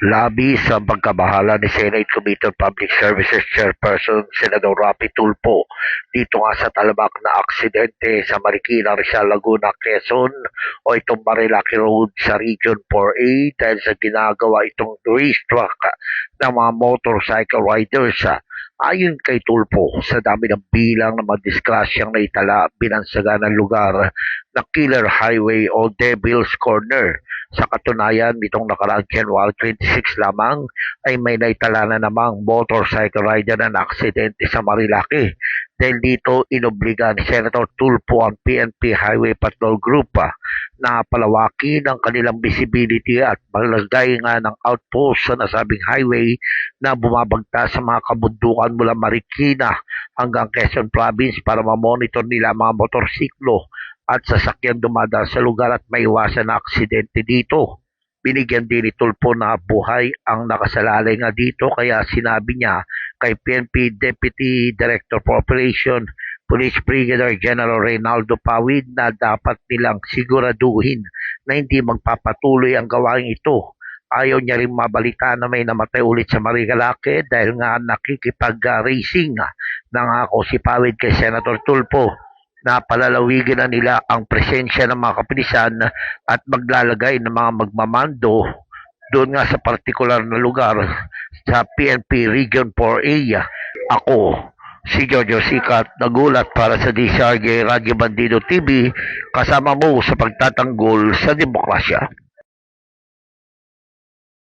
Labi sa pagkabahala ni Senate Committee on Public Services Chairperson Senador Rapi Tulfo dito nga sa talabak na aksidente sa Marikina, Rizal, Laguna, Quezon o itong Marilaki Road sa Region 4A dahil sa ginagawa itong racetrack ng mga motorcycle riders. Ayon kay Tulfo, sa dami ng bilang ng mga disgrasyang naitala binansaga ng lugar na Killer Highway o Devil's Corner. Sa katunayan, nitong nakaraang January 26 lamang ay may naitala na namang motorcycle rider na aksidente sa Marilaki. Dahil dito, inobliga ni Senator Tulfo ang PNP Highway Patrol Group na palawakin ang kanilang visibility at maglagay nga ng outpost sa nasabing highway na bumabagta sa mga kabundukan mula Marikina hanggang Quezon Province para mamonitor nila mga motorsiklo at sasakyan dumadaan sa lugar at maiwasan na aksidente dito. Binigyan din ni Tulfo na buhay ang nakasalalay nga dito kaya sinabi niya kay PNP Deputy Director for Operation Police Brigadier General Reynaldo Pawid na dapat nilang siguraduhin na hindi magpapatuloy ang gawain ito. Ayaw niya rin mabalita na may namatay ulit sa Marilaki dahil nga nakikipag-racing nangako si Pawid kay Senator Tulfo na palalawigin na nila ang presensya ng mga kapulisan at maglalagay ng mga magmamando doon nga sa partikular na lugar sa PNP Region 4A. Ako, si Jojo Sikat, nagulat para sa DCRJ Radyo Bandido TV, kasama mo sa pagtatanggol sa demokrasya.